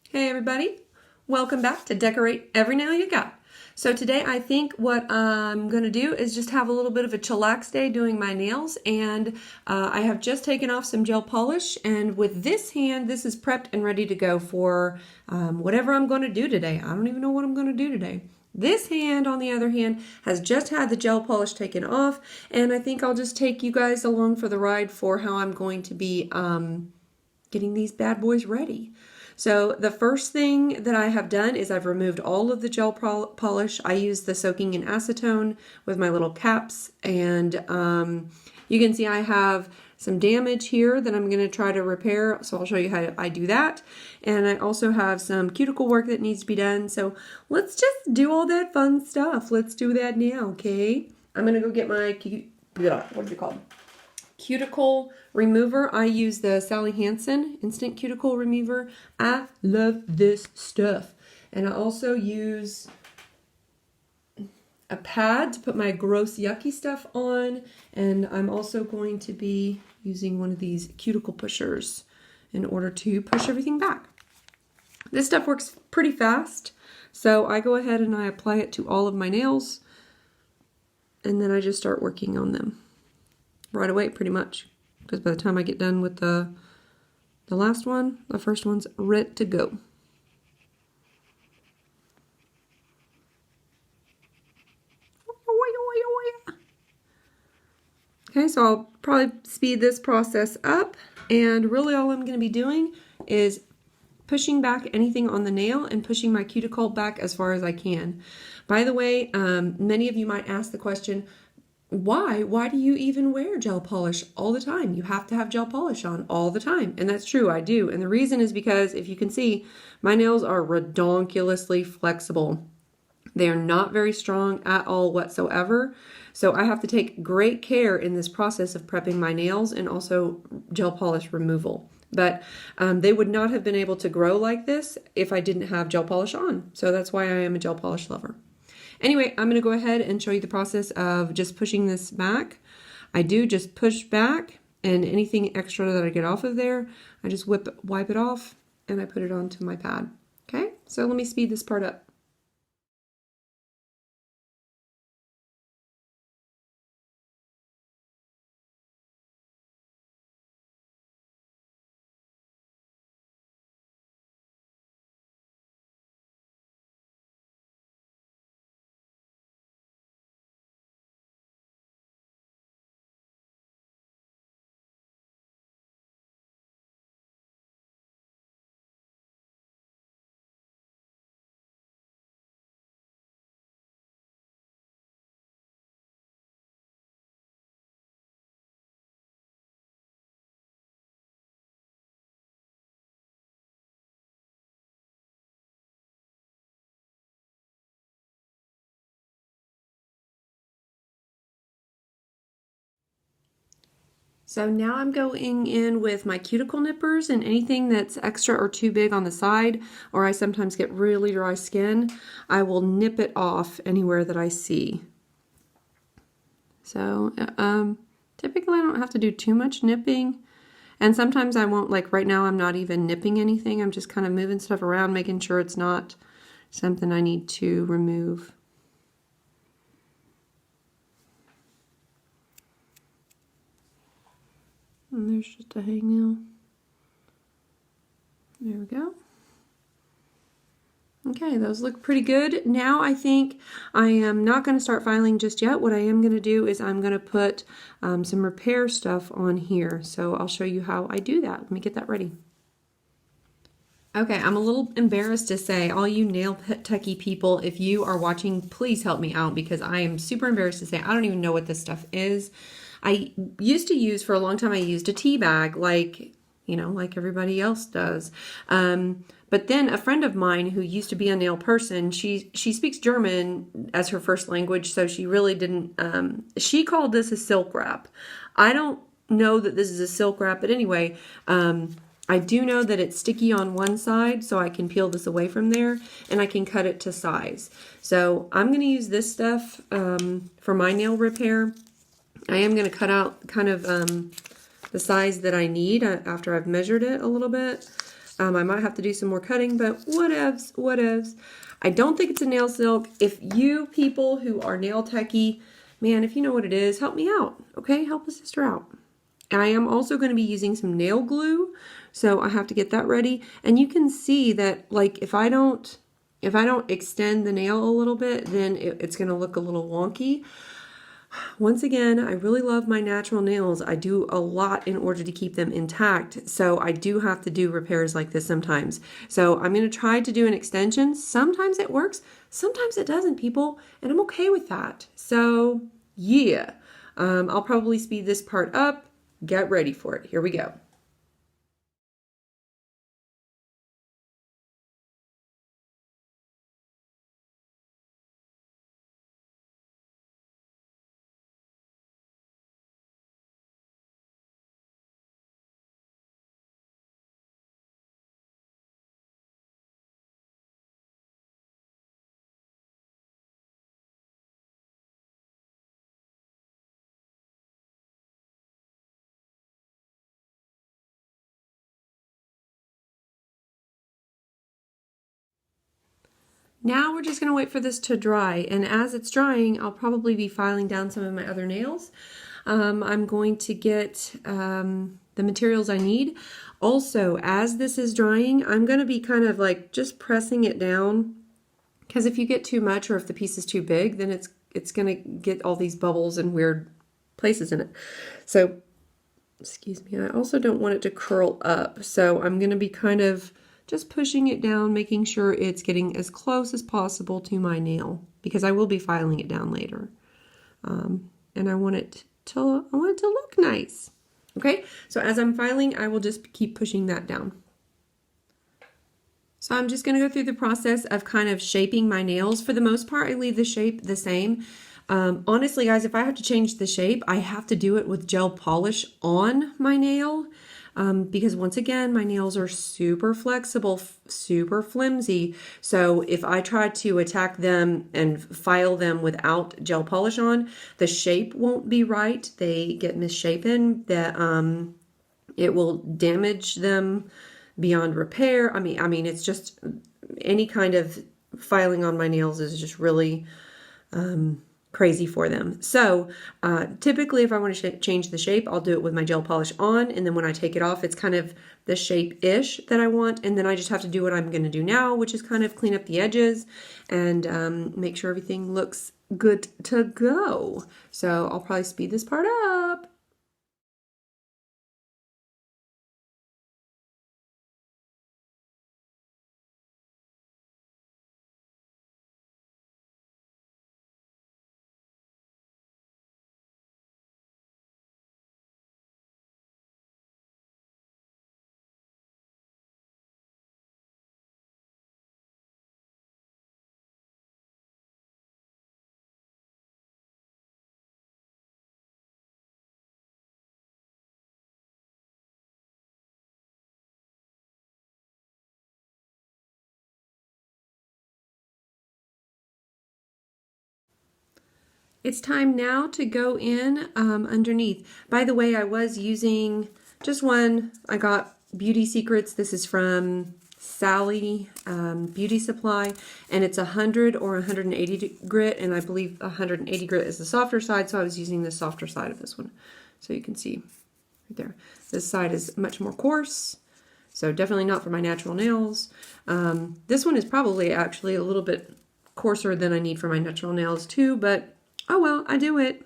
Hey everybody, welcome back to Decorate Every Nail You Got. So today I think what I'm going to do is just have a little bit of a chillax day doing my nails, and I have just taken off some gel polish, and with this hand this is prepped and ready to go for whatever I'm going to do today. I don't even know what I'm going to do today. This hand, on the other hand, has just had the gel polish taken off, and I think I'll just take you guys along for the ride for how I'm going to be getting these bad boys ready. So the first thing that I have done is I've removed all of the gel polish. I use the soaking in acetone with my little caps, and you can see I have some damage here that I'm going to try to repair, so I'll show you how I do that. And I also have some cuticle work that needs to be done, so let's just do all that fun stuff. Let's do that now, okay? I'm going to go get my, what is it called? Cuticle remover. I use the Sally Hansen Instant Cuticle Remover. I love this stuff. And I also use a pad to put my gross yucky stuff on, and I'm also going to be using one of these cuticle pushers in order to push everything back. This stuff works pretty fast, so I go ahead and I apply it to all of my nails, and then I just start working on them right away, pretty much, because by the time I get done with the last one, the first one's ready to go. Okay, so I'll probably speed this process up, and really all I'm going to be doing is pushing back anything on the nail and pushing my cuticle back as far as I can. By the way, many of you might ask the question, why do you even wear gel polish all the time? You have to have gel polish on all the time. And that's true, I do. And the reason is because, if you can see, my nails are redonkulously flexible. They are not very strong at all whatsoever. So I have to take great care in this process of prepping my nails and also gel polish removal. But they would not have been able to grow like this if I didn't have gel polish on. So that's why I am a gel polish lover. Anyway, I'm going to go ahead and show you the process of just pushing this back. I do just push back, and anything extra that I get off of there, I just wipe it off, and I put it onto my pad. Okay, so let me speed this part up. So now I'm going in with my cuticle nippers, and anything that's extra or too big on the side, or I sometimes get really dry skin, I will nip it off anywhere that I see. So typically I don't have to do too much nipping, and sometimes I won't, like right now I'm not even nipping anything. I'm just kind of moving stuff around, making sure it's not something I need to remove. And there's just a hangnail. There we go. Okay, those look pretty good. Now I think I am not going to start filing just yet. What I am going to do is I'm going to put some repair stuff on here. So I'll show you how I do that. Let me get that ready. Okay, I'm a little embarrassed to say, all you nail techie people, if you are watching, please help me out, because I am super embarrassed to say I don't even know what this stuff is. I used to use, for a long time, I used a tea bag, like, you know, like everybody else does. But then a friend of mine who used to be a nail person, she speaks German as her first language, so she really didn't, she called this a silk wrap. I don't know that this is a silk wrap, but anyway, I do know that it's sticky on one side, so I can peel this away from there, and I can cut it to size. So I'm going to use this stuff for my nail repair. I am going to cut out kind of the size that I need after I've measured it a little bit. I might have to do some more cutting, but whatevs, whatevs. I don't think it's a nail silk. If you people who are nail techie, man, if you know what it is, help me out, okay? Help a sister out. I am also going to be using some nail glue, so I have to get that ready. And you can see that, like, if I don't extend the nail a little bit, then it's going to look a little wonky. Once again, I really love my natural nails. I do a lot in order to keep them intact, so I do have to do repairs like this sometimes. So I'm going to try to do an extension. Sometimes it works, sometimes it doesn't, people, and I'm okay with that. So yeah, I'll probably speed this part up. Get ready for it. Here we go. Now we're just going to wait for this to dry, and as it's drying, I'll probably be filing down some of my other nails. I'm going to get the materials I need. Also, as this is drying, I'm going to be kind of like just pressing it down, because if you get too much or if the piece is too big, then it's going to get all these bubbles and weird places in it. So, excuse me, I also don't want it to curl up, so I'm going to be kind of just pushing it down, making sure it's getting as close as possible to my nail, because I will be filing it down later. And I want it to look nice. Okay, so as I'm filing, I will just keep pushing that down. So I'm just going to go through the process of kind of shaping my nails. For the most part, I leave the shape the same. Honestly, guys, if I have to change the shape, I have to do it with gel polish on my nail. Because once again, my nails are super flexible, super flimsy. So if I try to attack them and file them without gel polish on, the shape won't be right. They get misshapen. It will damage them beyond repair. I mean, it's just any kind of filing on my nails is just really crazy for them. So typically if I want to change the shape, I'll do it with my gel polish on, and then when I take it off, it's kind of the shape-ish that I want, and then I just have to do what I'm going to do now, which is kind of clean up the edges and make sure everything looks good to go. So I'll probably speed this part up. It's time now to go in underneath. By the way, I was using just one. I got Beauty Secrets. This is from Sally Beauty Supply, and it's 100 or 180 grit, and I believe 180 grit is the softer side, so I was using the softer side of this one. So you can see right there. This side is much more coarse, so definitely not for my natural nails. This one is probably actually a little bit coarser than I need for my natural nails too, but oh well, I do it.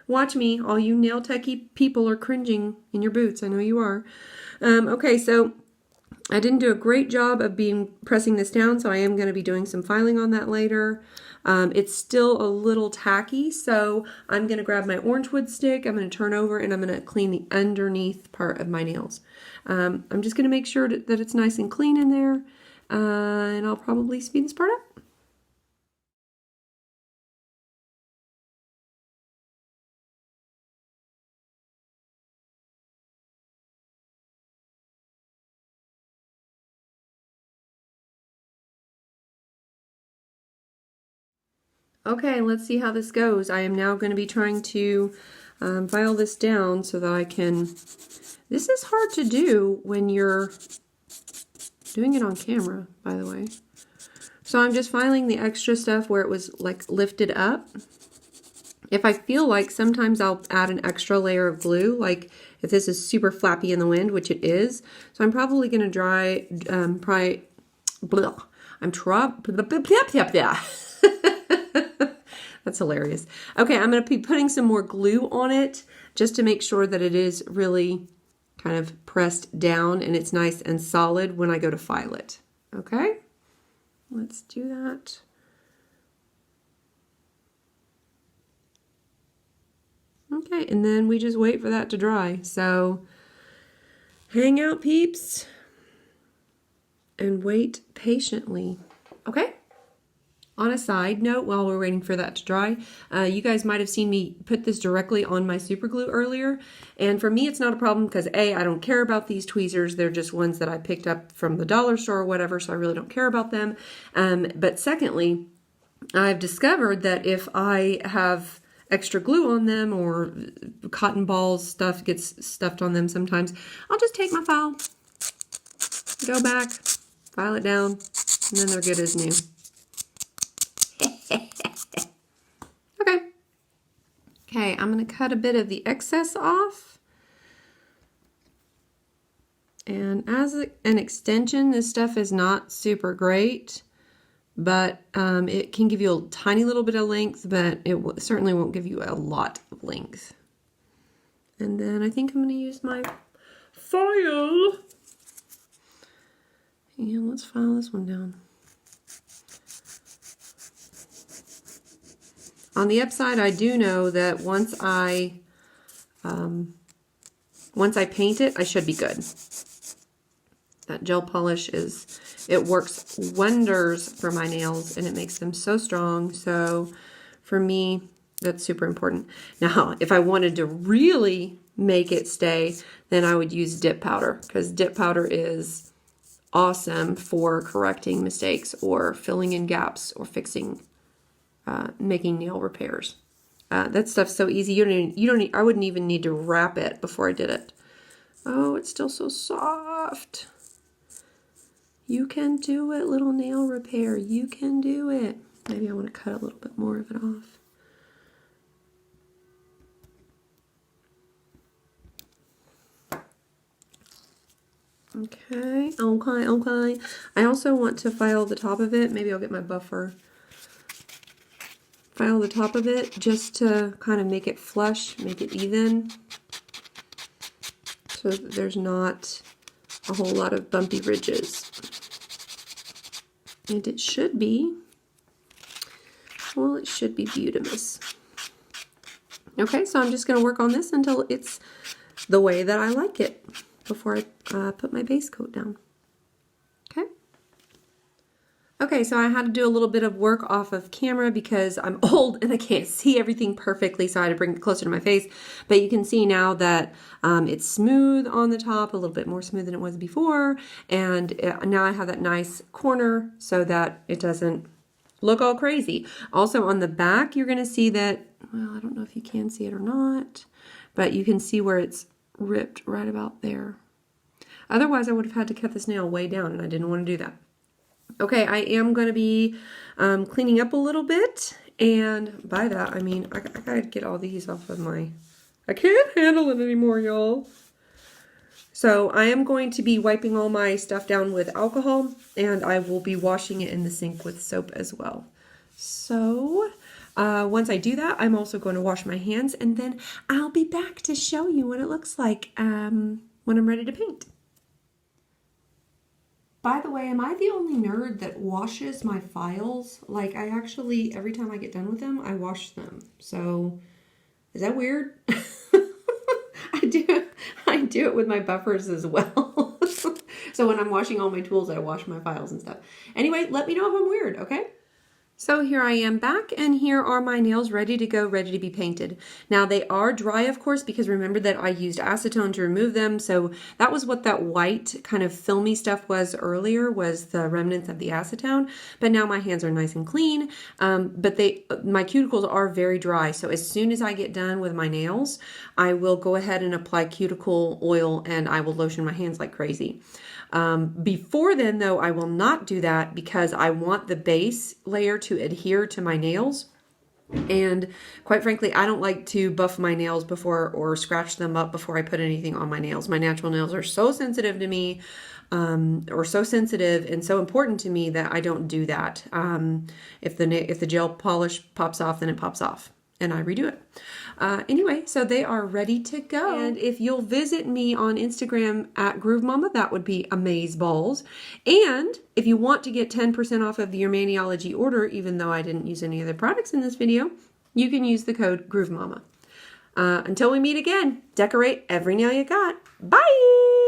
Watch me. All you nail techie people are cringing in your boots. I know you are. Okay, so I didn't do a great job of pressing this down, so I am going to be doing some filing on that later. It's still a little tacky, so I'm going to grab my orange wood stick, I'm going to turn over, and I'm going to clean the underneath part of my nails. I'm just going to make sure that it's nice and clean in there, and I'll probably speed this part up. Okay, let's see how this goes. I am now going to be trying to file this down so that I can... This is hard to do when you're Doing it on camera, by the way. So I'm just filing the extra stuff where it was like lifted up. If I feel like, sometimes I'll add an extra layer of glue, like if this is super flappy in the wind, which it is. So I'm probably going to That's hilarious. Okay, I'm going to be putting some more glue on it just to make sure that it is really kind of pressed down and it's nice and solid when I go to file it. Okay, let's do that. Okay, and then we just wait for that to dry. So hang out, peeps, and wait patiently. Okay? On a side note, while we're waiting for that to dry, you guys might have seen me put this directly on my super glue earlier. And for me, it's not a problem because A, I don't care about these tweezers. They're just ones that I picked up from the dollar store or whatever, so I really don't care about them. But secondly, I've discovered that if I have extra glue on them or cotton balls, stuff gets stuffed on them sometimes, I'll just take my file, go back, file it down, and then they're good as new. Okay, I'm going to cut a bit of the excess off. And as an extension, this stuff is not super great, but it can give you a tiny little bit of length, but it certainly won't give you a lot of length. And then I think I'm going to use my file. And let's file this one down. On the upside, I do know that once I paint it, I should be good. That gel polish it works wonders for my nails and it makes them so strong. So for me, that's super important. Now, if I wanted to really make it stay, then I would use dip powder, because dip powder is awesome for correcting mistakes or filling in gaps or fixing making nail repairs. That stuff's so easy. I wouldn't even need to wrap it before I did it. Oh, it's still so soft. You can do it, little nail repair. You can do it. Maybe I want to cut a little bit more of it off. Okay. I also want to file the top of it. Maybe I'll get my buffer. File the top of it just to kind of make it flush, make it even, so that there's not a whole lot of bumpy ridges. And it should be, well, it should be beautimous. Okay, so I'm just going to work on this until it's the way that I like it before I put my base coat down. Okay. Okay, so I had to do a little bit of work off of camera because I'm old and I can't see everything perfectly, so I had to bring it closer to my face. But you can see now that it's smooth on the top, a little bit more smooth than it was before. And now I have that nice corner so that it doesn't look all crazy. Also on the back, you're going to see that, well, I don't know if you can see it or not, but you can see where it's ripped right about there. Otherwise, I would have had to cut this nail way down, and I didn't want to do that. Okay, I am going to be cleaning up a little bit, and by that I mean I gotta get all these off of I can't handle it anymore, y'all. So I am going to be wiping all my stuff down with alcohol, and I will be washing it in the sink with soap as well. So once I do that, I'm also going to wash my hands, and then I'll be back to show you what it looks like when I'm ready to paint. By the way, am I the only nerd that washes my files? Like, I actually, every time I get done with them, I wash them. So, is that weird? I do it with my buffers as well. So when I'm washing all my tools, I wash my files and stuff. Anyway, let me know if I'm weird, okay? So here I am back, and here are my nails ready to go, ready to be painted. Now they are dry, of course, because remember that I used acetone to remove them. So that was what that white kind of filmy stuff was earlier, was the remnants of the acetone. But now my hands are nice and clean, but my cuticles are very dry. So as soon as I get done with my nails, I will go ahead and apply cuticle oil, and I will lotion my hands like crazy. Before then, though, I will not do that because I want the base layer to adhere to my nails. And quite frankly, I don't like to buff my nails before or scratch them up before I put anything on my nails. My natural nails are so sensitive to me, or so sensitive and so important to me that I don't do that. If the gel polish pops off, then it pops off, and I redo it. Anyway, so they are ready to go. And if you'll visit me on Instagram at Groove Mama, that would be amazeballs. And if you want to get 10% off of your Maniology order, even though I didn't use any other products in this video, you can use the code Groove Mama. Until we meet again, decorate every nail you got. Bye!